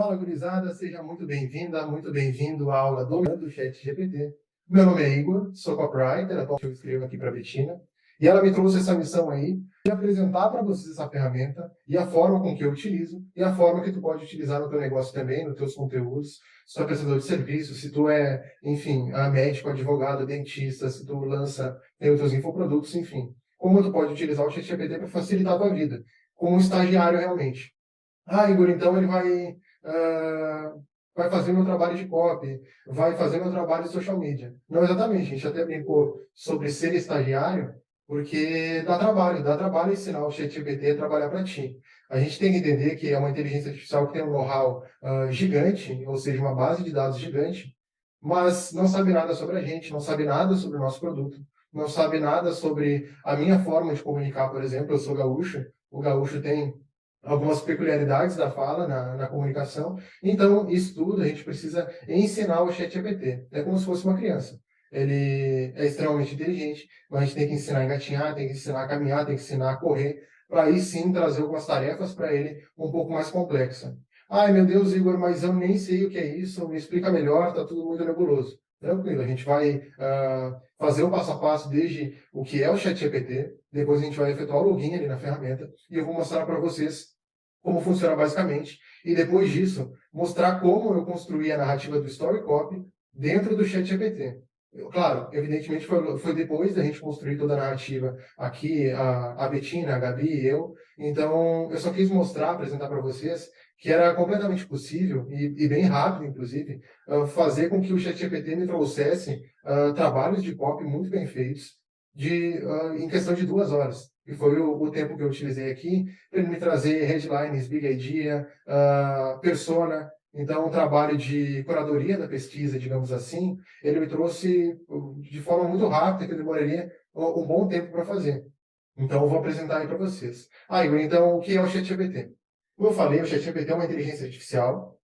Fala, gurizada, seja muito bem-vinda, muito bem-vindo à aula do ChatGPT. Meu nome é Igor, sou copywriter, atualmente eu escrevo aqui para a Bettina, e ela me trouxe essa missão aí de apresentar para vocês essa ferramenta e a forma com que eu utilizo e a forma que tu pode utilizar no teu negócio também, nos teus conteúdos, se tu é prestador de serviço, se tu é, enfim, médico, advogado, dentista, se tu tem os teus infoprodutos, enfim. Como tu pode utilizar o ChatGPT para facilitar a tua vida, como um estagiário realmente. Ah, Igor, então ele ah, vai fazer meu trabalho de copy, vai fazer meu trabalho de social media. Não exatamente, a gente até brincou sobre ser estagiário, porque dá trabalho ensinar o ChatGPT a trabalhar para ti. A gente tem que entender que é uma inteligência artificial que tem um know-how gigante, ou seja, uma base de dados gigante, mas não sabe nada sobre a gente, não sabe nada sobre o nosso produto, não sabe nada sobre a minha forma de comunicar, por exemplo. Eu sou gaúcho, o gaúcho tem algumas peculiaridades da fala na comunicação. Então, isso tudo a gente precisa ensinar o ChatGPT. É como se fosse uma criança. Ele é extremamente inteligente, mas a gente tem que ensinar a engatinhar, tem que ensinar a caminhar, tem que ensinar a correr, para aí sim trazer algumas tarefas para ele um pouco mais complexa. Ai, meu Deus, Igor, mas eu nem sei o que é isso, me explica melhor, tá tudo muito nebuloso. Tranquilo, a gente vai fazer o passo a passo desde o que é o ChatGPT, depois a gente vai efetuar o login ali na ferramenta e eu vou mostrar para vocês como funciona basicamente, e depois disso, mostrar como eu construí a narrativa do Story Copy dentro do ChatGPT. Claro, evidentemente foi depois da gente construir toda a narrativa aqui, a Bettina, a Gabi e eu. Então, eu só quis mostrar, apresentar para vocês que era completamente possível, e bem rápido, inclusive, fazer com que o ChatGPT me trouxesse trabalhos de copy muito bem feitos em questão de 2 horas. E foi o tempo que eu utilizei aqui para ele me trazer headlines, big idea, persona. Então, um trabalho de curadoria da pesquisa, digamos assim, ele me trouxe de forma muito rápida, que eu demoraria um bom tempo para fazer. Então, eu vou apresentar aí para vocês. Igor, então, o que é o ChatGPT? Como eu falei, o ChatGPT é uma inteligência artificial.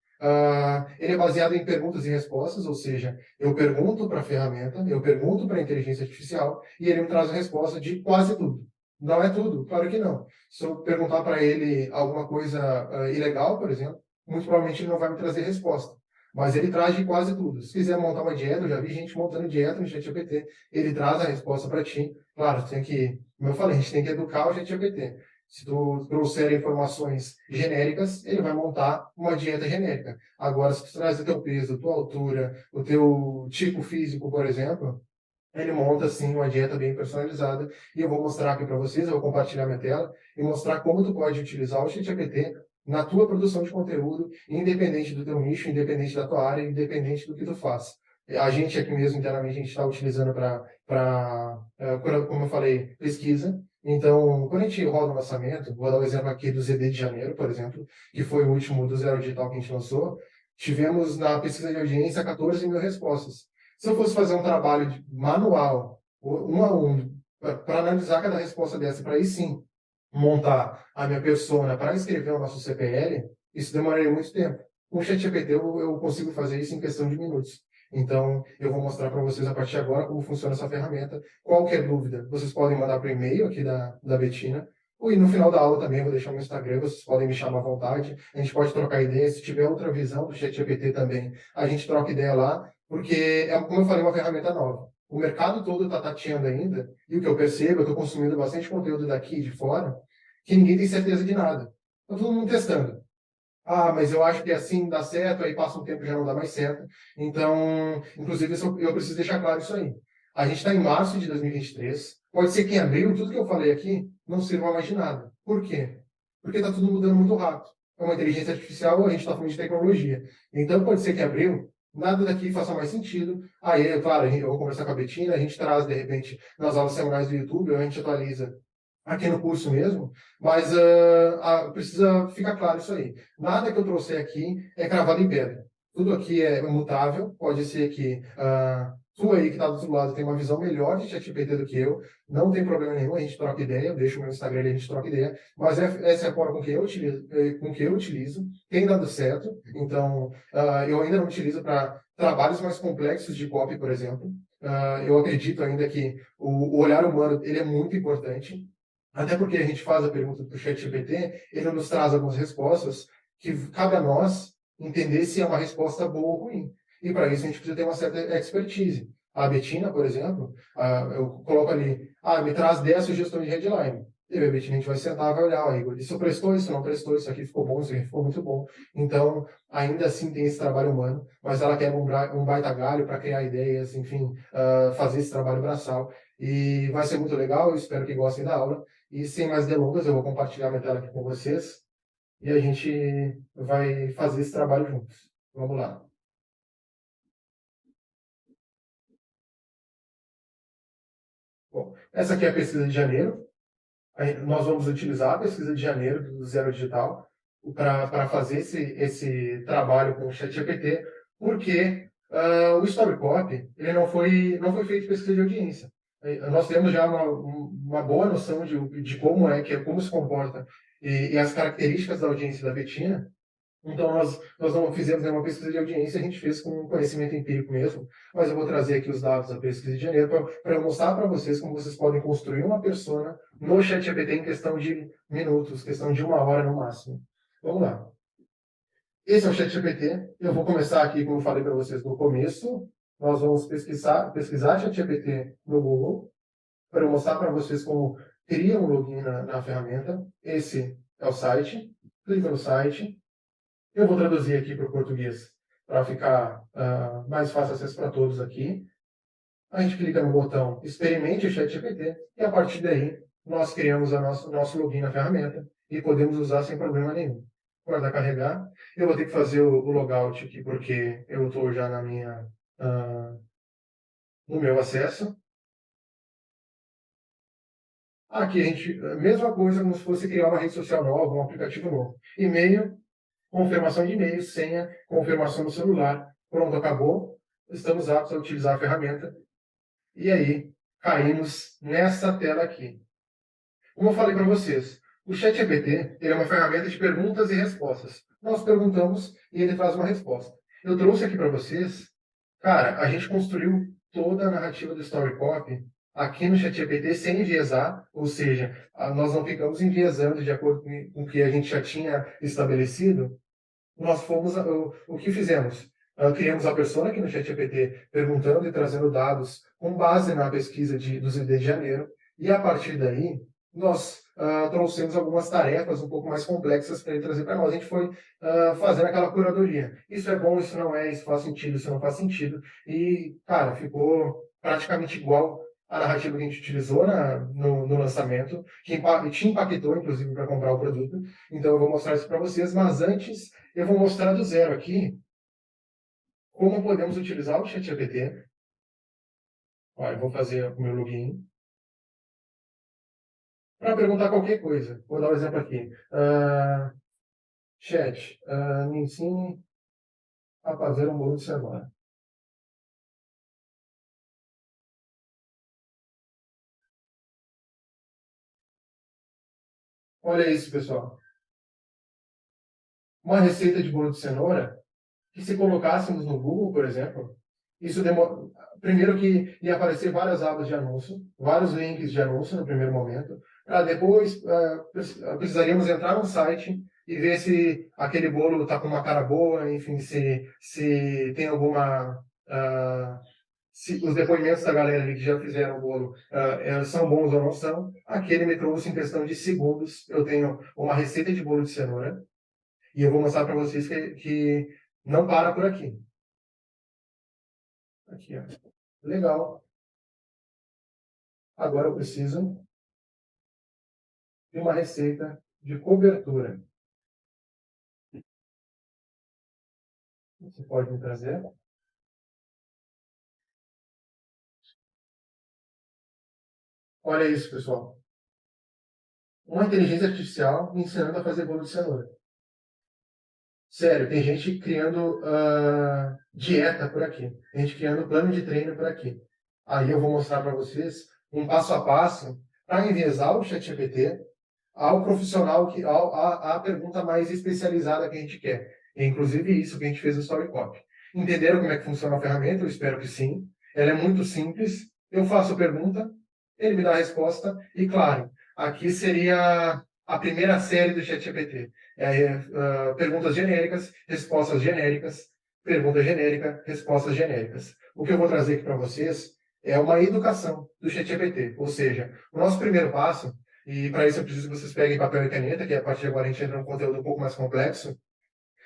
Ele é baseado em perguntas e respostas, ou seja, eu pergunto para a ferramenta, eu pergunto para a inteligência artificial e ele me traz a resposta de quase tudo. Não é tudo, claro que não. Se eu perguntar para ele alguma coisa ilegal, por exemplo, muito provavelmente ele não vai me trazer resposta. Mas ele traz de quase tudo. Se quiser montar uma dieta, eu já vi gente montando dieta no ChatGPT, ele traz a resposta para ti. Claro, tem que, como eu falei, a gente tem que educar o ChatGPT. Se tu trouxer informações genéricas, ele vai montar uma dieta genérica. Agora, se tu traz o teu peso, a tua altura, o teu tipo físico, por exemplo, ele monta assim uma dieta bem personalizada e eu vou mostrar aqui para vocês, eu vou compartilhar minha tela e mostrar como tu pode utilizar o ChatGPT na tua produção de conteúdo, independente do teu nicho, independente da tua área, independente do que tu faz. A gente aqui mesmo internamente a gente está utilizando como eu falei, pesquisa. Então, quando a gente roda um lançamento, vou dar um exemplo aqui do ZD de janeiro, por exemplo, que foi o último do Zero Digital que a gente lançou, tivemos na pesquisa de audiência 14 mil respostas. Se eu fosse fazer um trabalho manual, um a um, para analisar cada resposta dessa, para aí sim montar a minha persona para escrever o nosso CPL, isso demoraria muito tempo. Com o ChatGPT eu consigo fazer isso em questão de minutos. Então, eu vou mostrar para vocês a partir de agora como funciona essa ferramenta. Qualquer dúvida, vocês podem mandar para o e-mail aqui da Bettina. E no final da aula também eu vou deixar meu Instagram, vocês podem me chamar à vontade. A gente pode trocar ideia. Se tiver outra visão do ChatGPT também, a gente troca ideia lá, porque é, como eu falei, uma ferramenta nova. O mercado todo está tateando ainda, e o que eu percebo, eu estou consumindo bastante conteúdo daqui e de fora, que ninguém tem certeza de nada. Está todo mundo testando. Ah, mas eu acho que assim dá certo, aí passa um tempo e já não dá mais certo. Então, inclusive, eu preciso deixar claro isso aí. A gente está em março de 2023. Pode ser que em abril, tudo que eu falei aqui não sirva mais de nada. Por quê? Porque está tudo mudando muito rápido. É uma inteligência artificial, a gente está falando de tecnologia. Então, pode ser que em abril, nada daqui faça mais sentido. Aí, claro, eu vou conversar com a Bettina, a gente traz, de repente, nas aulas semanais do YouTube, a gente atualiza aqui no curso mesmo, mas precisa ficar claro isso aí. Nada que eu trouxer aqui é cravado em pedra. Tudo aqui é mutável. Pode ser que tu aí que está do outro lado tem uma visão melhor de ChatGPT do que eu. Não tem problema nenhum, a gente troca ideia. Eu deixo o meu Instagram ali, a gente troca ideia. Mas essa é a forma com que eu utilizo. Tem dado certo. Então, eu ainda não utilizo para trabalhos mais complexos de copy, por exemplo. Eu acredito ainda que o olhar humano ele é muito importante. Até porque a gente faz a pergunta para o ChatGPT, ele nos traz algumas respostas que cabe a nós entender se é uma resposta boa ou ruim. E para isso a gente precisa ter uma certa expertise. A Betina, por exemplo, eu coloco ali, me traz 10 sugestões de headline. E a Betina a gente vai sentar, vai olhar, Igor, isso prestou, isso não prestou, isso aqui ficou bom, isso aqui ficou muito bom. Então, ainda assim tem esse trabalho humano, mas ela quer um baita galho para criar ideias, enfim, fazer esse trabalho braçal. E vai ser muito legal, eu espero que gostem da aula. E sem mais delongas, eu vou compartilhar minha tela aqui com vocês e a gente vai fazer esse trabalho juntos. Vamos lá. Bom, essa aqui é a pesquisa de janeiro. Nós vamos utilizar a pesquisa de janeiro do Zero Digital para fazer esse trabalho com o ChatGPT, porque o Storycopy ele não foi feito pesquisa de audiência. Nós temos já uma boa noção de como como se comporta e as características da audiência da Betina. Então, nós não fizemos nenhuma pesquisa de audiência, a gente fez com conhecimento empírico mesmo, mas eu vou trazer aqui os dados da pesquisa de janeiro para eu mostrar para vocês como vocês podem construir uma persona no ChatGPT em questão de minutos, questão de 1 hora no máximo. Vamos lá. Esse é o ChatGPT. Eu vou começar aqui, como eu falei para vocês no começo. Nós vamos pesquisar ChatGPT no Google para eu mostrar para vocês como cria um login na ferramenta. Esse é o site. Clica no site. Eu vou traduzir aqui para o português para ficar mais fácil acesso para todos aqui. A gente clica no botão Experimente o ChatGPT e a partir daí nós criamos o nosso login na ferramenta e podemos usar sem problema nenhum. Guardar carregar. Eu vou ter que fazer o logout aqui porque eu estou já no meu acesso. Aqui a gente, mesma coisa como se fosse criar uma rede social nova, um aplicativo novo. E-mail, confirmação de e-mail, senha, confirmação no celular. Pronto, acabou. Estamos aptos a utilizar a ferramenta. E aí, caímos nessa tela aqui. Como eu falei para vocês, o ChatGPT é uma ferramenta de perguntas e respostas. Nós perguntamos e ele traz uma resposta. Eu trouxe aqui para vocês, cara, a gente construiu toda a narrativa do Storycopy aqui no ChatGPT sem enviesar, ou seja, nós não ficamos enviesando de acordo com o que a gente já tinha estabelecido. Nós fomos, o que fizemos? Criamos a persona aqui no ChatGPT, perguntando e trazendo dados com base na pesquisa dos ID de janeiro, e a partir daí, nós trouxemos algumas tarefas um pouco mais complexas para ele trazer para nós. A gente foi fazendo aquela curadoria. Isso é bom, isso não é, isso faz sentido, isso não faz sentido. E, cara, ficou praticamente igual a narrativa que a gente utilizou no lançamento, que te impactou, inclusive, para comprar o produto. Então, eu vou mostrar isso para vocês, mas antes, eu vou mostrar do zero aqui como podemos utilizar o ChatGPT. Olha, eu vou fazer o meu login para perguntar qualquer coisa. Vou dar um exemplo aqui. Chat, me ensine a fazer um bolo de cenoura. Olha isso, pessoal. Uma receita de bolo de cenoura que se colocássemos no Google, por exemplo, isso demora. Primeiro que ia aparecer várias abas de anúncio, vários links de anúncio no primeiro momento, para depois precisaríamos entrar no site e ver se aquele bolo está com uma cara boa, enfim, se tem alguma. Se os depoimentos da galera ali que já fizeram o bolo são bons ou não são. Aqui ele me trouxe em questão de segundos. Eu tenho uma receita de bolo de cenoura e eu vou mostrar para vocês que não para por aqui. Aqui, ó. Legal. Agora eu preciso de uma receita de cobertura. Você pode me trazer? Olha isso, pessoal. Uma inteligência artificial me ensinando a fazer bolo de cenoura. Sério, tem gente criando dieta por aqui. Tem gente criando plano de treino por aqui. Aí eu vou mostrar para vocês um passo a passo para enviesar o ChatGPT ao profissional, à pergunta mais especializada que a gente quer. É inclusive isso que a gente fez no Storycopy. Entenderam como é que funciona a ferramenta? Eu espero que sim. Ela é muito simples. Eu faço a pergunta, ele me dá a resposta. E claro, aqui seria a primeira série do ChatGPT. Perguntas genéricas, respostas genéricas, pergunta genérica, respostas genéricas. O que eu vou trazer aqui para vocês é uma educação do ChatGPT, ou seja, o nosso primeiro passo, e para isso eu preciso que vocês peguem papel e caneta, que a partir de agora a gente entra num conteúdo um pouco mais complexo,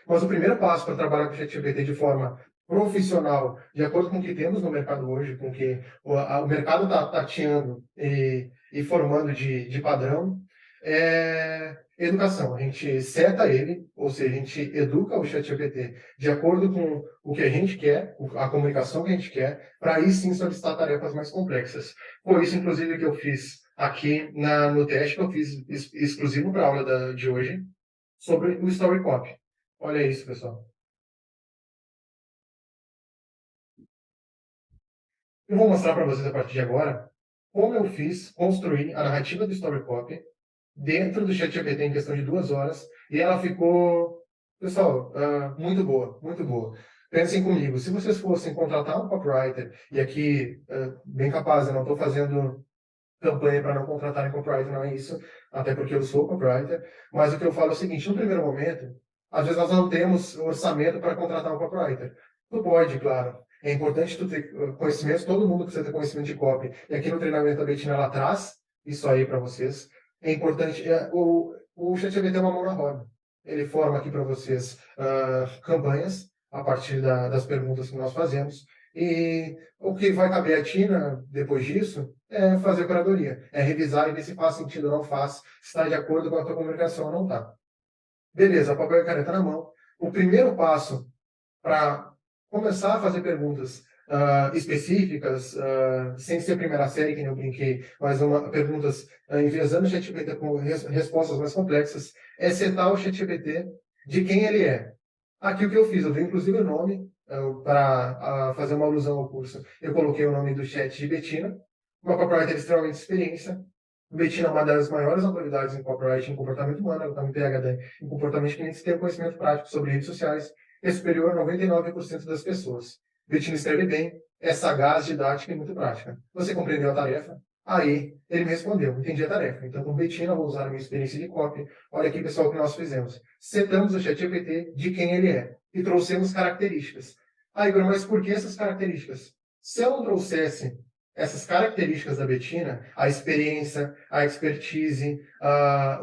mas o primeiro passo para trabalhar com o ChatGPT de forma profissional, de acordo com o que temos no mercado hoje, com o que o mercado está tateando e formando de padrão, é educação. A gente seta ele, ou seja, a gente educa o ChatGPT de acordo com o que a gente quer, a comunicação que a gente quer, para aí sim solicitar tarefas mais complexas. Foi isso, inclusive, que eu fiz aqui no teste que eu fiz exclusivo para a aula de hoje, sobre o Story Copy. Olha isso, pessoal. Eu vou mostrar para vocês a partir de agora como eu fiz construir a narrativa do Story Copy dentro do ChatGPT em questão de 2 horas e ela ficou, pessoal, muito boa, muito boa. Pensem comigo, se vocês fossem contratar um copywriter, e aqui, bem capaz, eu não estou fazendo campanha para não contratarem copywriter, não é isso, até porque eu sou copywriter, mas o que eu falo é o seguinte, no primeiro momento, às vezes nós não temos orçamento para contratar um copywriter. Tu pode, claro. É importante tu ter conhecimento, todo mundo precisa ter conhecimento de copy. E aqui no treinamento da Betina ela traz isso aí para vocês. É importante, o ChatGPT é uma mão na roda. Ele forma aqui para vocês campanhas a partir das perguntas que nós fazemos. E o que vai caber a Tina depois disso é fazer curadoria, é revisar e ver se faz sentido ou não faz, se está de acordo com a tua comunicação ou não está. Beleza, papel e caneta na mão. O primeiro passo para começar a fazer perguntas específicas, sem ser primeira série, que nem eu brinquei, mas perguntas enviesando o ChatGPT com respostas mais complexas, é setar o ChatGPT de quem ele é. Aqui o que eu fiz, eu dei inclusive o nome para fazer uma alusão ao curso. Eu coloquei o nome do chat de Betina, uma copywriter extremamente experiência. Betina é uma das maiores autoridades em copywriting em comportamento humano, ela tem PhD em comportamento que nem se tem conhecimento prático sobre redes sociais, é superior a 99% das pessoas. Betina escreve bem, é sagaz, didática e muito prática. Você compreendeu a tarefa? Aí, ele me respondeu, entendi a tarefa. Então, com Betina, vou usar a minha experiência de copy. Olha aqui, pessoal, o que nós fizemos. Setamos o ChatGPT de quem ele é e trouxemos características. Ah, Igor, mas por que essas características? Se eu não trouxesse essas características da Betina, a experiência, a expertise,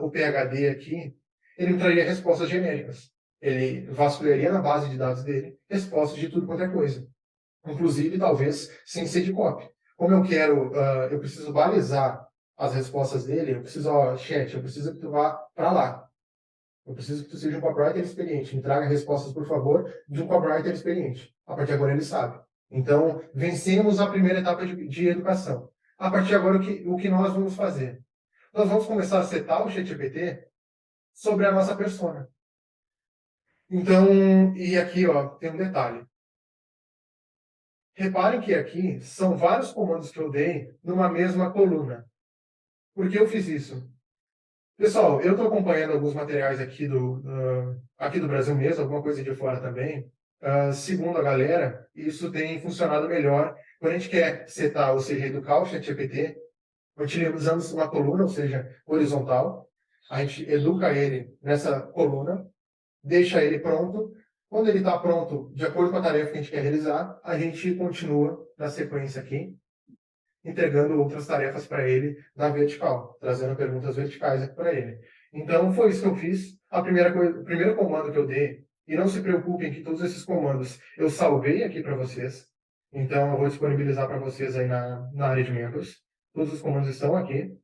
o PhD aqui, ele me traria respostas genéricas. Ele vasculharia na base de dados dele respostas de tudo quanto é coisa. Inclusive, talvez, sem ser de copy. Como eu quero, eu preciso balizar as respostas dele, eu preciso, chat, eu preciso que tu vá para lá. Eu preciso que tu seja um copywriter experiente. Me traga respostas, por favor, de um copywriter experiente. A partir de agora ele sabe. Então, vencemos a primeira etapa de educação. A partir de agora, o que nós vamos fazer? Nós vamos começar a setar o ChatGPT sobre a nossa persona. Então, e aqui ó, tem um detalhe. Reparem que aqui são vários comandos que eu dei numa mesma coluna. Por que eu fiz isso? Pessoal, eu estou acompanhando alguns materiais aqui do Brasil mesmo, alguma coisa de fora também. Segundo a galera, isso tem funcionado melhor. Quando a gente quer setar, ou seja, educar o ChatGPT, utilizamos uma coluna, ou seja, horizontal. A gente educa ele nessa coluna, deixa ele pronto. Quando ele está pronto, de acordo com a tarefa que a gente quer realizar, a gente continua na sequência aqui, entregando outras tarefas para ele na vertical, trazendo perguntas verticais aqui para ele. Então, foi isso que eu fiz. O primeiro comando que eu dei, e não se preocupem que todos esses comandos eu salvei aqui para vocês. Então, eu vou disponibilizar para vocês aí na área de membros. Todos os comandos estão aqui.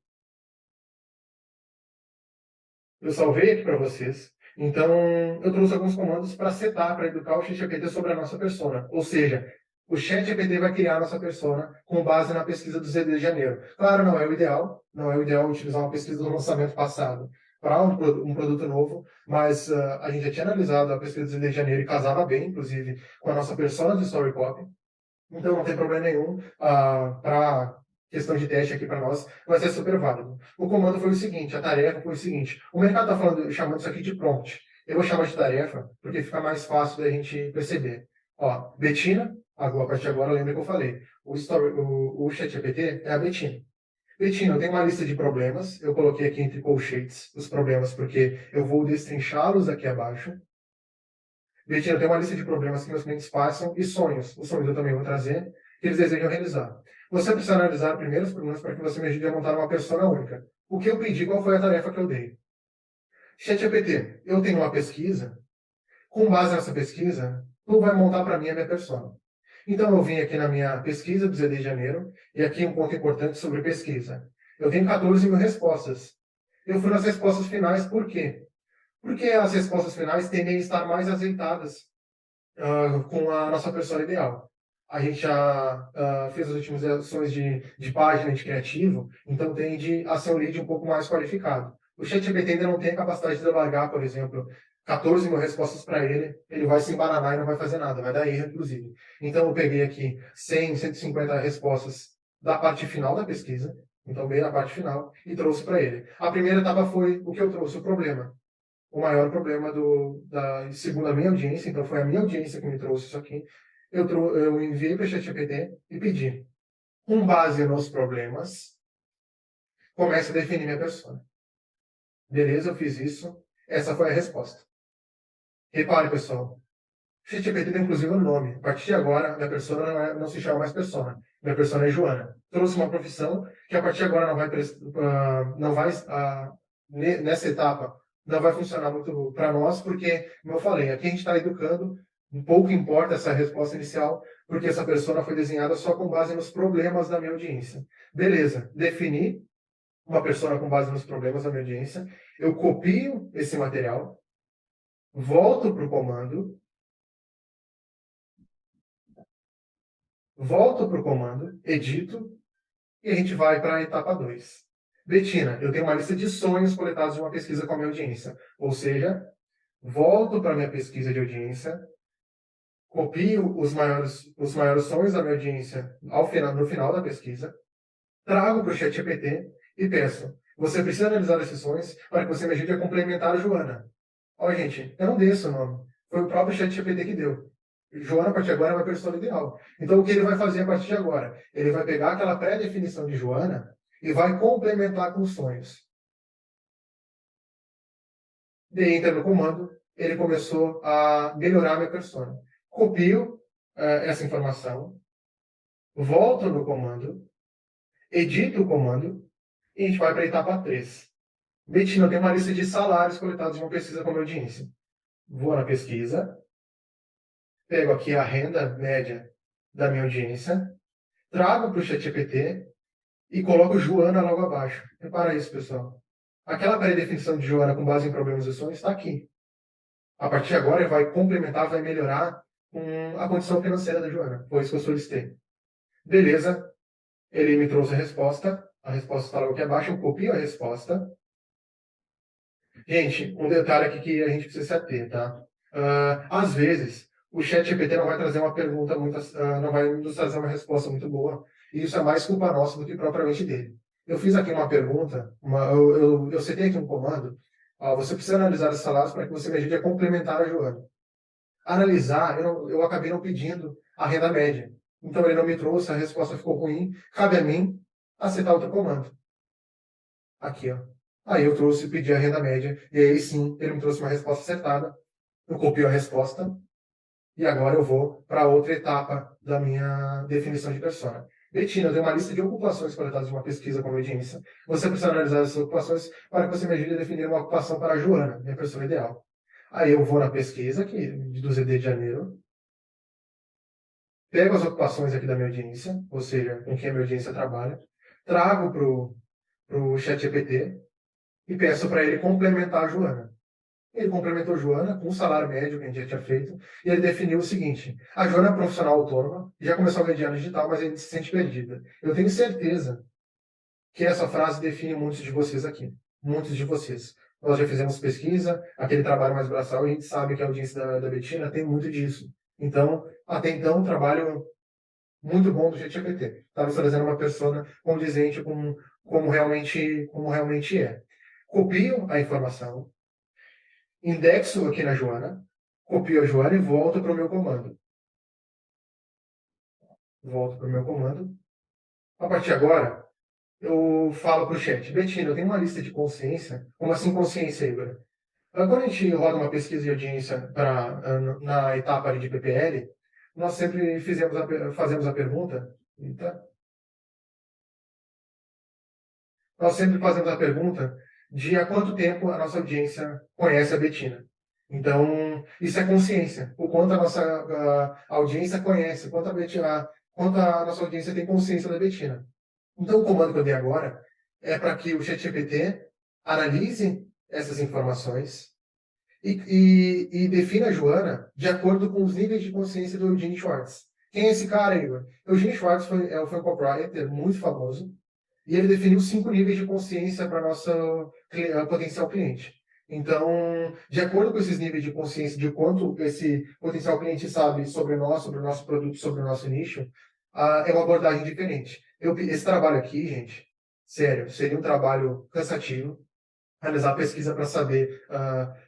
Eu salvei aqui para vocês. Então, eu trouxe alguns comandos para setar, para educar o ChatGPT sobre a nossa persona. Ou seja, o ChatGPT vai criar a nossa persona com base na pesquisa do ZD de janeiro. Claro, não é o ideal. Não é o ideal utilizar uma pesquisa do lançamento passado para um produto novo, mas a gente já tinha analisado a pesquisa do ZD de janeiro e casava bem, inclusive, com a nossa persona de Story Copy. Então, não tem problema nenhum para questão de teste aqui para nós, vai ser super válido. O comando foi o seguinte, a tarefa foi o seguinte, o mercado está chamando isso aqui de prompt. Eu vou chamar de tarefa, porque fica mais fácil da gente perceber. Ó, Betina, a partir de agora, lembra que eu falei, o ChatGPT é a Betina. Betina, eu tenho uma lista de problemas. Eu coloquei aqui entre colchetes os problemas, porque eu vou destrinchá-los aqui abaixo. Betina, eu tenho uma lista de problemas que meus clientes passam e sonhos. Os sonhos eu também vou trazer, que eles desejam realizar. Você precisa analisar primeiro os problemas para que você me ajude a montar uma persona única. O que eu pedi, qual foi a tarefa que eu dei? ChatGPT, eu tenho uma pesquisa. Com base nessa pesquisa, tu vai montar para mim a minha persona. Então, eu vim aqui na minha pesquisa do ZD de Janeiro, e aqui um ponto importante sobre pesquisa. Eu tenho 14 mil respostas. Eu fui nas respostas finais, por quê? Porque as respostas finais tendem a estar mais azeitadas com a nossa persona ideal. A gente já fez as otimizações de página de criativo, então tende a ser um lead um pouco mais qualificado. O ChatGPT ainda não tem a capacidade de largar, por exemplo, 14 mil respostas para ele, ele vai se embananar e não vai fazer nada, vai dar erro, inclusive. Então eu peguei aqui 100, 150 respostas da parte final da pesquisa, então bem na parte final, e trouxe para ele. A primeira etapa foi o que eu trouxe, o problema. O maior problema segundo a minha audiência, então foi a minha audiência que me trouxe isso aqui, eu enviei para o ChatGPT e pedi, com base nos problemas, comece a definir minha persona. Beleza, eu fiz isso. Essa foi a resposta. Repare, pessoal, o ChatGPT tem inclusive um nome. A partir de agora, minha persona não se chama mais persona. Minha persona é Joana. Trouxe uma profissão que a partir de agora não vai nessa etapa, não vai funcionar muito para nós, porque, como eu falei, aqui a gente está educando, um pouco importa essa resposta inicial, porque essa persona foi desenhada só com base nos problemas da minha audiência. Beleza, defini uma persona com base nos problemas da minha audiência, eu copio esse material, volto para o comando, edito, e a gente vai para a etapa 2. Betina, eu tenho uma lista de sonhos coletados de uma pesquisa com a minha audiência. Ou seja, volto para a minha pesquisa de audiência, copio os maiores sonhos da minha audiência no final da pesquisa, trago para o ChatGPT e peço, você precisa analisar esses sonhos para que você me ajude a complementar a Joana. Ó, gente, eu não dei esse nome. Foi o próprio ChatGPT que deu. Joana, a partir de agora, é uma persona ideal. Então, o que ele vai fazer a partir de agora? Ele vai pegar aquela pré-definição de Joana e vai complementar com os sonhos. Dei enter no comando, ele começou a melhorar a minha persona. Copio essa informação, volto no comando, edito o comando e a gente vai para a etapa 3. Betina, eu tenho uma lista de salários coletados de uma pesquisa com a minha audiência. Vou na pesquisa, pego aqui a renda média da minha audiência, trago para o ChatGPT e coloco Joana logo abaixo. Repara isso, pessoal. Aquela pré-definição de Joana com base em problemas e sonhos está aqui. A partir de agora, ele vai complementar, vai melhorar com a condição financeira da Joana. Foi isso que eu solicitei. Beleza, ele me trouxe a resposta está logo aqui abaixo, eu copio a resposta. Gente, um detalhe aqui que a gente precisa se ater, tá? Às vezes, o chat GPT não vai trazer uma pergunta muito, não vai nos trazer uma resposta muito boa, e isso é mais culpa nossa do que propriamente dele. Eu fiz aqui uma pergunta, eu citei aqui um comando, você precisa analisar os salários para que você me ajude a complementar a Joana. Analisar, eu acabei não pedindo a renda média. Então ele não me trouxe, a resposta ficou ruim, cabe a mim aceitar outro comando. Aqui, ó. Aí eu trouxe, pedi a renda média, e aí sim, ele me trouxe uma resposta acertada. Eu copio a resposta, e agora eu vou para outra etapa da minha definição de persona. Betina, eu tenho uma lista de ocupações coletadas de uma pesquisa com a audiência. Você precisa analisar essas ocupações para que você me ajude a definir uma ocupação para a Joana, minha persona ideal. Aí eu vou na pesquisa aqui, do ZD de Janeiro, pego as ocupações aqui da minha audiência, ou seja, com quem a minha audiência trabalha, trago para o ChatGPT, e peço para ele complementar a Joana. Ele complementou a Joana com o salário médio que a gente já tinha feito, e ele definiu o seguinte: a Joana é profissional autônoma, já começou a ganhar dinheiro digital, mas ele se sente perdida. Eu tenho certeza que essa frase define muitos de vocês aqui. Muitos de vocês. Nós já fizemos pesquisa, aquele trabalho mais braçal, e a gente sabe que a audiência da Betina tem muito disso. Então, até então, um trabalho muito bom do GPT. Estava trazendo uma persona condizente com como realmente é. Copio a informação, indexo aqui na Joana, copio a Joana e volto para o meu comando. Volto para o meu comando. A partir de agora, eu falo para o chat, Betina, eu tenho uma lista de consciência. Como assim consciência, Igor? Quando a gente roda uma pesquisa de audiência na etapa ali de PPL, nós sempre fazemos a pergunta. Eita, nós sempre fazemos a pergunta de há quanto tempo a nossa audiência conhece a Betina. Então, isso é consciência. O quanto a nossa audiência conhece, quanto a nossa audiência tem consciência da Betina. Então, o comando que eu dei agora é para que o ChatGPT analise essas informações e defina a Joana de acordo com os níveis de consciência do Eugene Schwartz. Quem é esse cara, Igor? Eugene Schwartz foi um copywriter muito famoso e ele definiu 5 níveis de consciência para nosso potencial cliente. Então, de acordo com esses níveis de consciência, de quanto esse potencial cliente sabe sobre nós, sobre o nosso produto, sobre o nosso nicho, é uma abordagem diferente. Esse trabalho aqui, gente, sério, seria um trabalho cansativo, realizar a pesquisa para saber.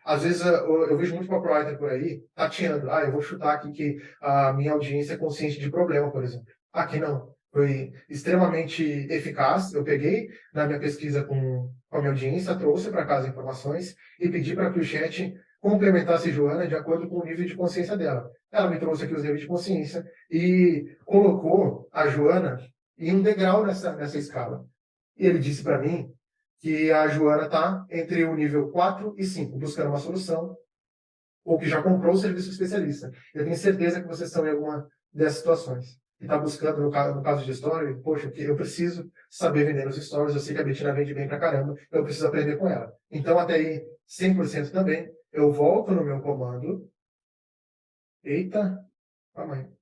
Às vezes eu vejo muito copywriter por aí tateando. Eu vou chutar aqui que a minha audiência é consciente de problema, por exemplo. Aqui não. Foi extremamente eficaz. Eu peguei na minha pesquisa com a minha audiência, trouxe para casa informações e pedi para que o chat complementasse Joana de acordo com o nível de consciência dela. Ela me trouxe aqui os níveis de consciência e colocou a Joana em um degrau nessa escala. E ele disse para mim que a Joana está entre o nível 4 e 5, buscando uma solução, ou que já comprou o serviço especialista. Eu tenho certeza que vocês estão em alguma dessas situações. E está buscando, no caso de story, poxa, eu preciso saber vender nos stories, eu sei que a Betina vende bem pra caramba, eu preciso aprender com ela. Então, até aí, 100% também, eu volto no meu comando. Eita, calma aí.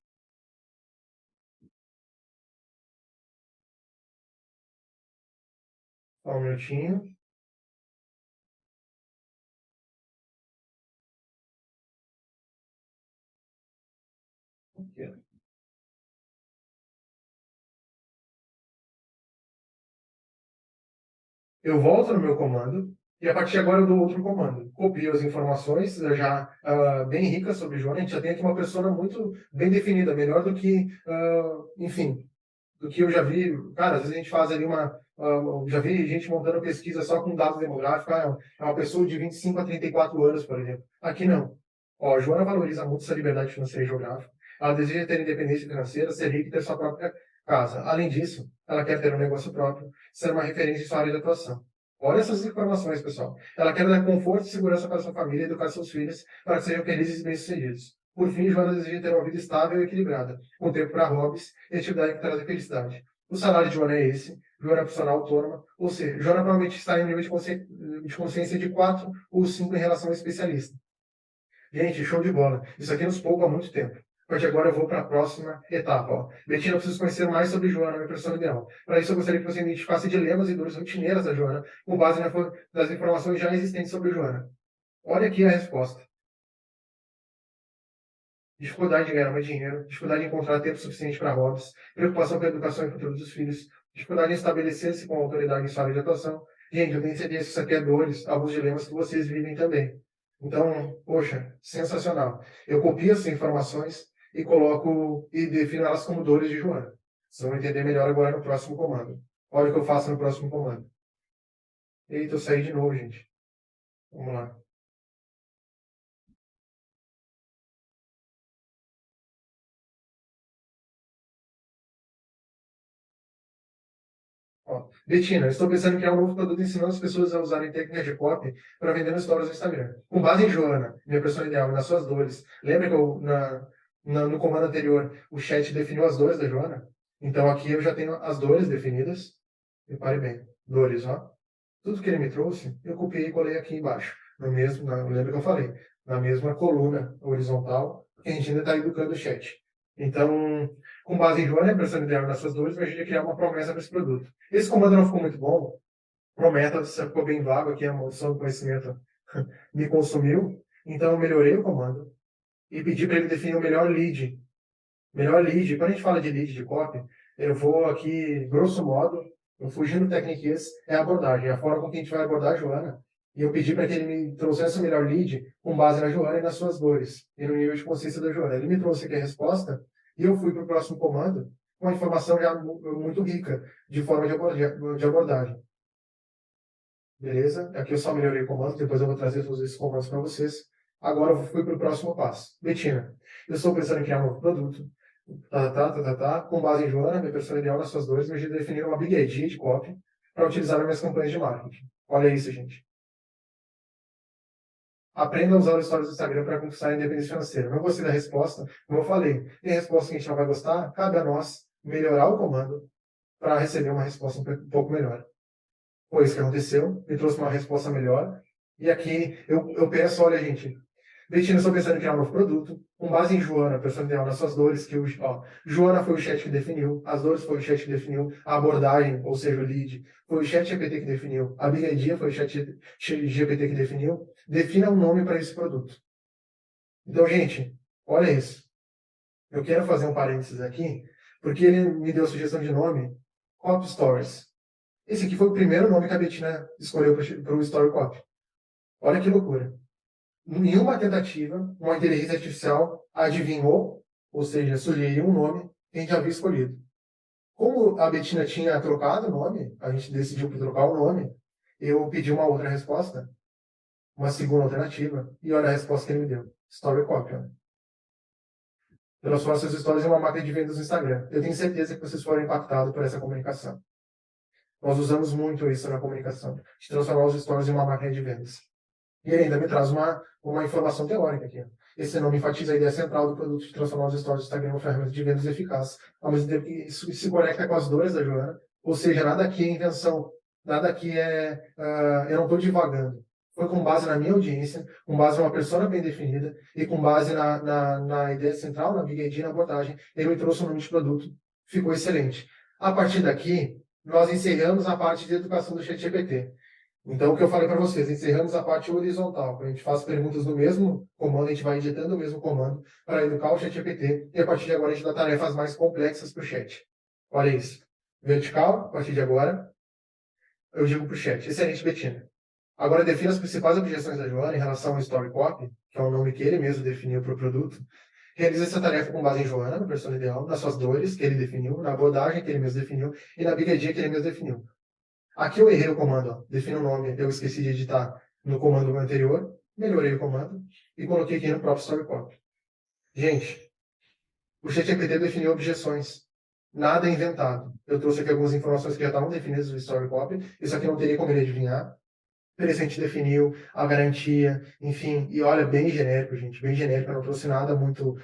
Só um minutinho. Aqui, ó. Eu volto no meu comando e a partir de agora eu dou outro comando. Copio as informações já bem ricas sobre Joana. A gente já tem aqui uma persona muito bem definida, melhor do que, enfim, do que eu já vi. Cara, às vezes a gente faz ali já vi gente montando pesquisa só com dados demográficos. É uma pessoa de 25 a 34 anos, por exemplo. Aqui não. Ó, a Joana valoriza muito essa liberdade financeira e geográfica. Ela deseja ter independência financeira, ser rica e ter sua própria casa. Além disso, ela quer ter um negócio próprio, ser uma referência em sua área de atuação. Olha essas informações, pessoal. Ela quer dar conforto e segurança para sua família e educar seus filhos para que sejam felizes e bem-sucedidos. Por fim, Joana deseja ter uma vida estável e equilibrada, com tempo para hobbies e atividade que trazem felicidade. O salário de Joana é esse. Joana é profissional autônoma, ou seja, Joana provavelmente está em nível de consciência de 4 ou 5 em relação ao especialista. Gente, show de bola. Isso aqui nos poupa há muito tempo. A partir de agora eu vou para a próxima etapa. Ó. Betina, eu preciso conhecer mais sobre Joana, minha persona ideal. Para isso, eu gostaria que você identificasse dilemas e dores rotineiras da Joana, com base nas informações já existentes sobre Joana. Olha aqui a resposta. Dificuldade de ganhar mais dinheiro, dificuldade de encontrar tempo suficiente para hobbies, preocupação com a educação e futuro dos filhos, dificuldade em estabelecer-se com a autoridade em sua área de atuação. Gente, eu tenho certeza que isso aqui é dores, alguns dilemas que vocês vivem também. Então, poxa, sensacional. Eu copio essas informações e coloco e defino elas como dores de Joana. Vocês vão entender melhor agora no próximo comando. Olha o que eu faço no próximo comando. Eita, eu saí de novo, gente. Vamos lá. Ó, Betina, estou pensando em criar um novo produto ensinando as pessoas a usarem técnicas de copy para vender nos stories do Instagram. Com base em Joana, minha pessoa ideal, e nas suas dores. Lembra que no comando anterior o chat definiu as dores da Joana? Então aqui eu já tenho as dores definidas. Repare bem, dores, ó. Tudo que ele me trouxe, eu copiei e colei aqui embaixo. Lembra que eu falei? Na mesma coluna horizontal, que a gente ainda está educando o chat. Então, com base em Joana, a impressão ideal nessas dores, a gente vai criar uma promessa para esse produto. Esse comando não ficou muito bom. Prometa, você ficou bem vago aqui, a maldição do conhecimento me consumiu. Então, eu melhorei o comando e pedi para ele definir o melhor lead. Melhor lead. Quando a gente fala de lead de copy, eu vou aqui, grosso modo, eu fugindo técnicas, é a abordagem, é a forma com que a gente vai abordar a Joana. E eu pedi para que ele me trouxesse o melhor lead com base na Joana e nas suas dores, e no nível de consciência da Joana. Ele me trouxe aqui a resposta, e eu fui para o próximo comando, uma informação já muito rica de forma de abordagem. Beleza? Aqui eu só melhorei o comando, depois eu vou trazer todos esses comandos para vocês. Agora eu fui para o próximo passo. Betina, eu estou pensando em criar um novo produto, com base em Joana, minha pessoa ideal nas suas dores, me definir uma Big ID de copy para utilizar nas minhas campanhas de marketing. Olha isso, gente. Aprenda a usar os stories do Instagram para conquistar a independência financeira. Não gostei da resposta, como eu falei, tem resposta que a gente não vai gostar, cabe a nós melhorar o comando para receber uma resposta um pouco melhor. Foi isso que aconteceu, me trouxe uma resposta melhor. E aqui eu peço, olha, gente, Betina, estou pensando em criar um novo produto, com base em Joana, pessoa ideal nas suas dores, Joana foi o chat que definiu, as dores foi o chat que definiu, a abordagem, ou seja, o lead, foi o chat GPT que definiu, a Big Idea foi o chat GPT que definiu, defina um nome para esse produto. Então, gente, olha isso. Eu quero fazer um parênteses aqui, porque ele me deu sugestão de nome, Copy Stories. Esse aqui foi o primeiro nome que a Betina escolheu para o Story Copy. Olha que loucura. Em uma tentativa, uma inteligência artificial adivinhou, ou seja, sugeriu um nome que a gente havia escolhido. Como a Betina tinha trocado o nome, a gente decidiu por trocar o nome, eu pedi uma outra resposta, uma segunda alternativa, e olha a resposta que ele me deu. Story Copy. Transforma suas histórias em uma máquina de vendas no Instagram. Eu tenho certeza que vocês foram impactados por essa comunicação. Nós usamos muito isso na comunicação, de transformar os stories em uma máquina de vendas. E ele ainda me traz uma informação teórica aqui. Esse nome enfatiza a ideia central do produto de transformar os stories do Instagram em uma ferramenta de vendas eficaz, ao mesmo tempo que isso se conecta com as dores da Joana, ou seja, nada aqui é invenção, nada aqui eu não estou divagando. Foi com base na minha audiência, com base numa persona bem definida e com base na ideia central, na Big Idea, na abordagem, ele me trouxe um nome de produto, ficou excelente. A partir daqui, nós encerramos a parte de educação do ChatGPT. Então, o que eu falei para vocês, encerramos a parte horizontal. Quando a gente faz perguntas no mesmo comando, a gente vai editando o mesmo comando para educar o ChatGPT e a partir de agora a gente dá tarefas mais complexas para o chat. Olha isso. Vertical, a partir de agora, eu digo para o chat. Excelente, Betina. Agora defina as principais objeções da Joana em relação ao Story Copy, que é o nome que ele mesmo definiu para o produto. Realiza essa tarefa com base em Joana, no persona ideal, nas suas dores, que ele definiu, na abordagem que ele mesmo definiu e na Big Idea que ele mesmo definiu. Aqui eu errei o comando, ó. Defino o nome, eu esqueci de editar no comando anterior, melhorei o comando e coloquei aqui no próprio Story Copy. Gente, o ChatGPT definiu objeções. Nada é inventado. Eu trouxe aqui algumas informações que já estavam definidas no Story Copy, isso aqui não teria como ele adivinhar. Interessante definiu a garantia, enfim, e olha, bem genérico, gente, bem genérico, eu não trouxe nada muito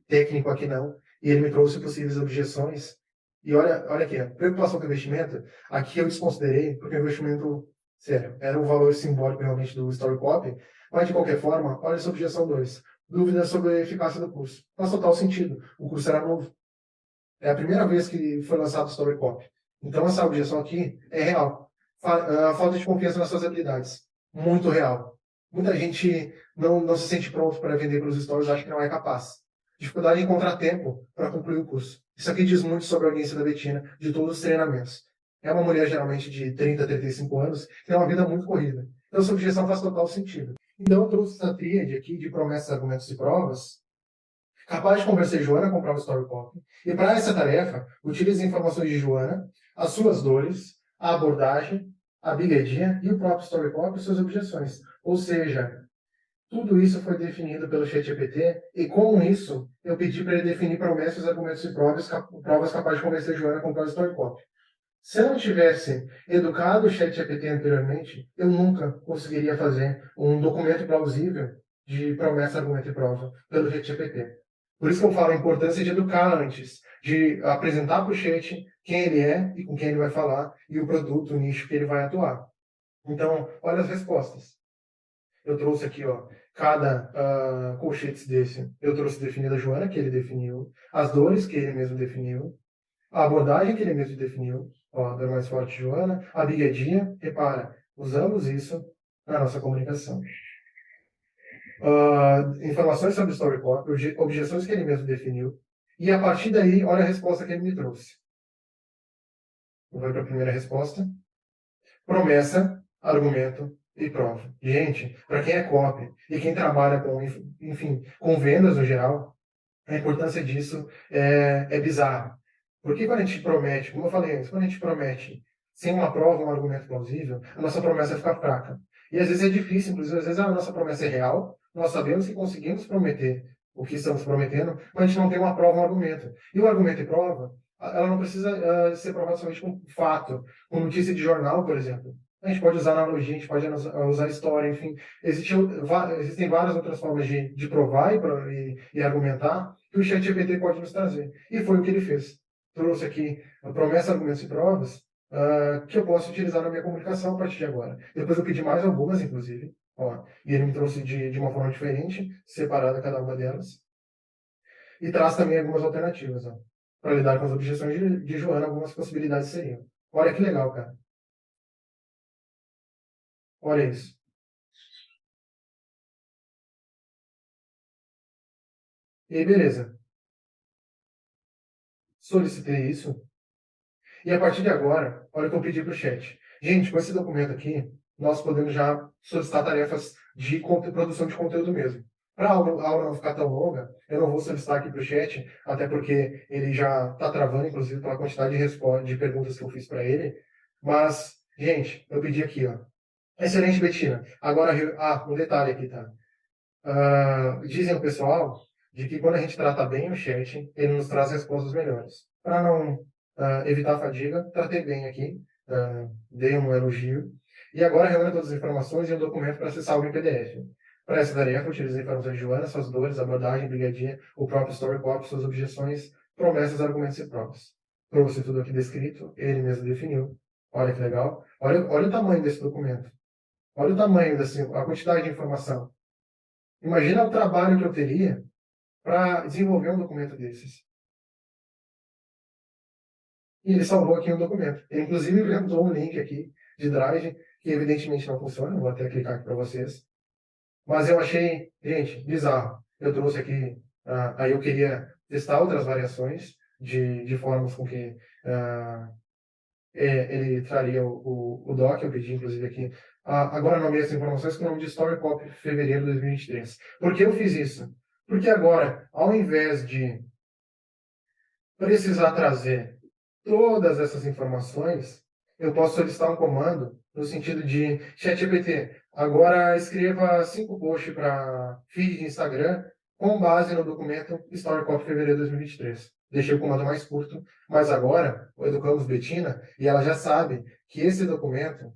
técnico aqui não, e ele me trouxe possíveis objeções, e olha aqui, a preocupação com o investimento, aqui eu desconsiderei, porque o investimento, sério, era um valor simbólico realmente do Story Copy, mas de qualquer forma, olha essa objeção 2, dúvidas sobre a eficácia do curso, faz total sentido, o curso era novo, é a primeira vez que foi lançado o Story Copy, então essa objeção aqui é real. A falta de confiança nas suas habilidades. Muito real. Muita gente não se sente pronto para vender pelos stories, acha que não é capaz. Dificuldade em encontrar tempo para concluir o curso. Isso aqui diz muito sobre a audiência da Betina, de todos os treinamentos. É uma mulher geralmente de 30 a 35 anos, que tem uma vida muito corrida. Então, essa objeção faz total sentido. Então, eu trouxe essa tríade aqui de promessas, argumentos e provas, capaz de convencer Joana a comprar o Story Copy. E para essa tarefa, utilize informações de Joana, as suas dores, a abordagem, a Big Idea e o próprio Story Copy e suas objeções. Ou seja, tudo isso foi definido pelo ChatGPT e com isso eu pedi para ele definir promessas, argumentos e provas capazes de convencer Joana a comprar o Story Copy. Se eu não tivesse educado o ChatGPT anteriormente, eu nunca conseguiria fazer um documento plausível de promessa, argumento e prova pelo ChatGPT. Por isso que eu falo a importância de educar antes, de apresentar para o chat quem ele é e com quem ele vai falar e o produto, o nicho que ele vai atuar. Então, olha as respostas. Eu trouxe aqui, ó, cada colchetes desse. Eu trouxe definida a Joana, que ele definiu, as dores que ele mesmo definiu, a abordagem que ele mesmo definiu, ó, a dor mais forte Joana, a Big Idea, repara, usamos isso na nossa comunicação. Informações sobre o Story Copy, objeções que ele mesmo definiu, e a partir daí, olha a resposta que ele me trouxe. Vou para a primeira resposta. Promessa, argumento e prova. Gente, para quem é copy e quem trabalha com, enfim, com vendas no geral, a importância disso é bizarra. Porque quando a gente promete, como eu falei antes, quando a gente promete sem uma prova, um argumento plausível, a nossa promessa fica fraca. E às vezes é difícil, inclusive, às vezes a nossa promessa é real, nós sabemos que conseguimos prometer o que estamos prometendo, mas a gente não tem uma prova, um argumento. E o argumento e prova, ela não precisa ser provada somente com fato, com notícia de jornal, por exemplo. A gente pode usar analogia, a gente pode usar história, enfim. Existem várias outras formas de provar e argumentar que o ChatGPT pode nos trazer. E foi o que ele fez. Trouxe aqui a promessa, argumentos e provas que eu posso utilizar na minha comunicação a partir de agora. Depois eu pedi mais algumas, inclusive. Ó, e ele me trouxe de uma forma diferente, separada cada uma delas. E traz também algumas alternativas, para lidar com as objeções de Joana, algumas possibilidades seriam. Olha que legal, cara. Olha isso. E aí, beleza. Solicitei isso. E a partir de agora, olha o que eu pedi para o chat. Gente, com esse documento aqui, nós podemos já solicitar tarefas de produção de conteúdo mesmo. Para a aula não ficar tão longa, eu não vou solicitar aqui para o chat, até porque ele já está travando, inclusive, pela quantidade de perguntas que eu fiz para ele. Mas, gente, eu pedi aqui, ó. Excelente, Betina. Agora, um detalhe aqui, tá? Dizem o pessoal de que quando a gente trata bem o chat, ele nos traz respostas melhores. Para não evitar a fadiga, tratei bem aqui, dei um elogio. E agora reúne todas as informações em um documento para ser salvo em PDF. Para essa tarefa, utilizei informações de Joana, suas dores, abordagem, brigadia, o próprio story copy, suas objeções, promessas, argumentos e provas. Trouxe tudo aqui descrito, ele mesmo definiu. Olha que legal. Olha o tamanho desse documento. Olha o tamanho, assim, a quantidade de informação. Imagina o trabalho que eu teria para desenvolver um documento desses. E ele salvou aqui um documento. Ele, inclusive, inventou um link aqui de Drive, que evidentemente não funciona. Vou até clicar aqui para vocês. Mas eu achei, gente, bizarro. Eu trouxe aqui, aí eu queria testar outras variações de formas com que ele traria o doc. Eu pedi, inclusive, aqui. Agora nomeei essas informações com o nome de Story Copy fevereiro de 2023. Por que eu fiz isso? Porque agora, ao invés de precisar trazer todas essas informações, eu posso solicitar um comando no sentido de ChatGPT, agora escreva 5 posts para feed de Instagram com base no documento Story Copy fevereiro de 2023. Deixei o comando mais curto, mas agora o educamos Betina e ela já sabe que esse documento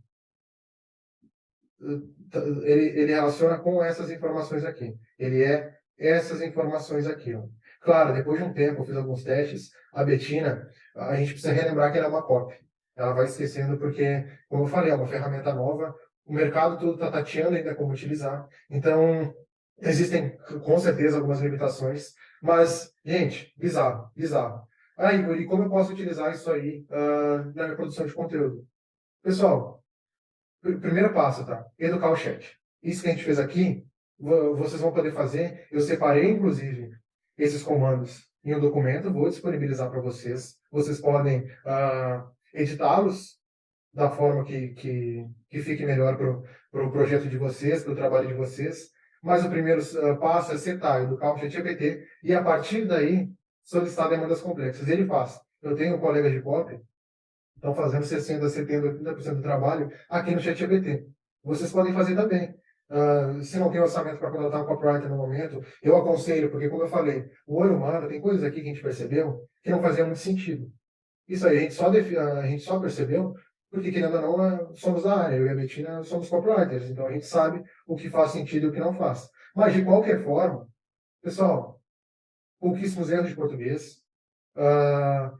ele relaciona com essas informações aqui. Ele é essas informações aqui. Ó. Claro, depois de um tempo, eu fiz alguns testes, a Betina, a gente precisa relembrar que ela é uma copy. Ela vai esquecendo porque, como eu falei, é uma ferramenta nova, o mercado todo está tateando ainda como utilizar. Então, existem com certeza algumas limitações, mas, gente, bizarro, bizarro. Ah, Igor, e como eu posso utilizar isso aí na minha produção de conteúdo? Pessoal, primeiro passo, tá? Educar o chat. Isso que a gente fez aqui, vocês vão poder fazer. Eu separei, inclusive, esses comandos em um documento, vou disponibilizar para vocês. Vocês podem editá-los da forma que fique melhor para o projeto de vocês, para o trabalho de vocês. Mas o primeiro passo é setar, educar o ChatGPT e, a partir daí, solicitar demandas complexas. Ele faz. Eu tenho colegas de copy estão fazendo 60%, 70%, 80% do trabalho aqui no ChatGPT. Vocês podem fazer também. Se não tem orçamento para contratar um copywriter no momento, eu aconselho, porque, como eu falei, o olho humano, tem coisas aqui que a gente percebeu que não fazia muito sentido. Isso aí a gente só percebeu porque, querendo ou não, somos da área. Eu e a Betina somos copywriters, então a gente sabe o que faz sentido e o que não faz. Mas, de qualquer forma, pessoal, pouquíssimos erros de português,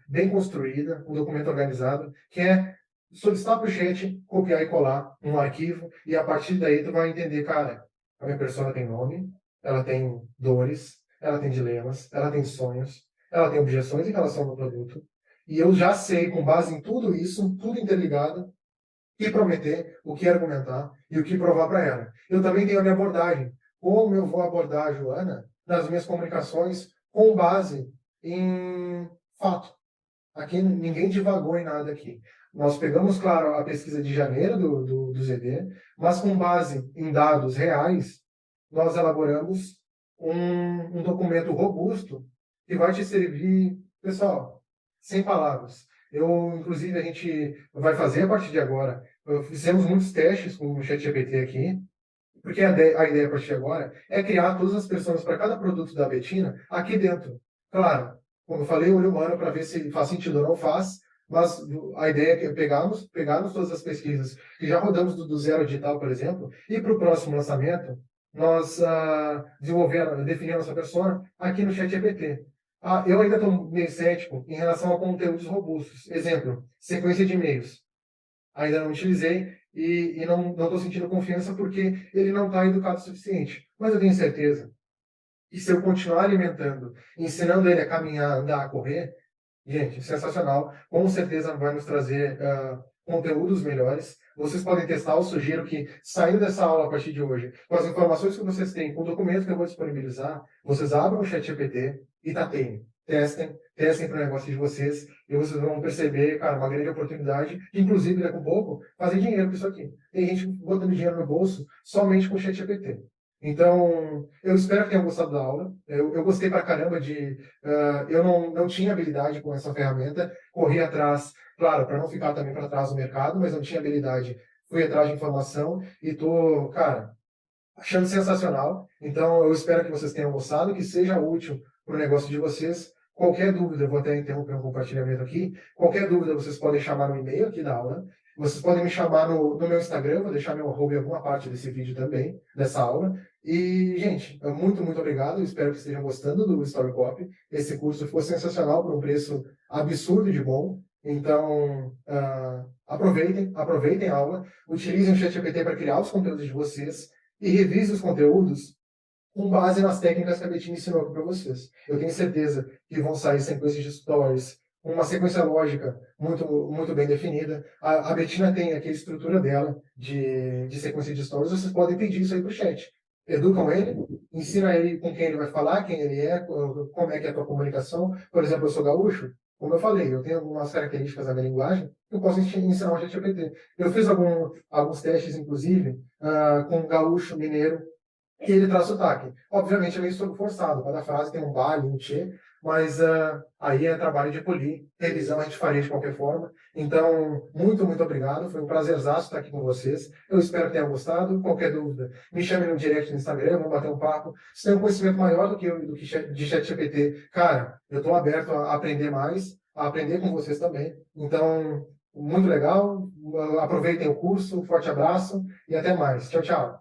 bem construída, um documento organizado, que é solicitar para o chat, copiar e colar um arquivo, e a partir daí tu vai entender, cara, a minha persona tem nome, ela tem dores, ela tem dilemas, ela tem sonhos, ela tem objeções em relação ao produto, e eu já sei, com base em tudo isso, tudo interligado, o que prometer, o que argumentar e o que provar para ela. Eu também tenho a minha abordagem. Como eu vou abordar a Joana nas minhas comunicações com base em fato. Aqui ninguém divagou em nada aqui. Nós pegamos, claro, a pesquisa de janeiro do ZD, mas com base em dados reais, nós elaboramos um documento robusto que vai te servir, pessoal, sem palavras. Inclusive, a gente vai fazer a partir de agora. Fizemos muitos testes com o ChatGPT aqui, porque a ideia a partir de agora é criar todas as pessoas para cada produto da Betina aqui dentro. Claro, como eu falei, olho humano para ver se faz sentido ou não faz, mas a ideia é pegarmos todas as pesquisas que já rodamos do Zero Digital, por exemplo, e para o próximo lançamento, nós definir a nossa persona aqui no ChatGPT. Eu ainda estou meio cético em relação a conteúdos robustos. Exemplo, sequência de e-mails. Ainda não utilizei e não estou sentindo confiança porque ele não está educado o suficiente. Mas eu tenho certeza que se eu continuar alimentando, ensinando ele a caminhar, andar, a correr, gente, sensacional. Com certeza vai nos trazer conteúdos melhores. Vocês podem testar, eu sugiro que, saindo dessa aula a partir de hoje, com as informações que vocês têm, com o documento que eu vou disponibilizar, vocês abram o ChatGPT e tateiem. Testem para o negócio de vocês e vocês vão perceber, cara, uma grande oportunidade, de, inclusive, daqui a pouco, fazer dinheiro com isso aqui. Tem gente botando dinheiro no bolso somente com o ChatGPT. Então, eu espero que tenham gostado da aula. Eu gostei pra caramba eu não tinha habilidade com essa ferramenta, corri atrás, claro, para não ficar também para trás do mercado, mas não tinha habilidade, fui atrás de informação e tô, cara, achando sensacional. Então, eu espero que vocês tenham gostado, que seja útil para o negócio de vocês. Qualquer dúvida, eu vou até interromper um compartilhamento aqui. Qualquer dúvida, vocês podem chamar no e-mail aqui da aula. Vocês podem me chamar no meu Instagram, vou deixar meu arroba em alguma parte desse vídeo também, dessa aula. E, gente, muito, muito obrigado. Espero que estejam gostando do Story Copy. Esse curso ficou sensacional por um preço absurdo de bom. Então, aproveitem a aula, utilizem o ChatGPT para criar os conteúdos de vocês e revise os conteúdos com base nas técnicas que a Betina ensinou aqui para vocês. Eu tenho certeza que vão sair sequências de stories, uma sequência lógica muito, muito bem definida. A Betina tem aqui a estrutura dela de sequência de stories, vocês podem pedir isso aí para o chat. Educam ele, ensina ele com quem ele vai falar, quem ele é, como é que é a tua comunicação. Por exemplo, eu sou gaúcho, como eu falei, eu tenho algumas características da minha linguagem, eu posso ensinar o ChatGPT. Eu fiz alguns testes, inclusive, com gaúcho, mineiro, e ele traz sotaque. Obviamente é meio forçado, cada frase tem um bale, um tchê, mas aí é trabalho de polir, revisão a gente faria de qualquer forma. Então, muito, muito obrigado, foi um prazerzaço estar aqui com vocês. Eu espero que tenham gostado. Qualquer dúvida, me chame no direct no Instagram, vamos bater um papo. Se tem um conhecimento maior do que eu, de ChatGPT, cara, eu estou aberto a aprender mais, a aprender com vocês também. Então, muito legal, aproveitem o curso, forte abraço e até mais. Tchau, tchau.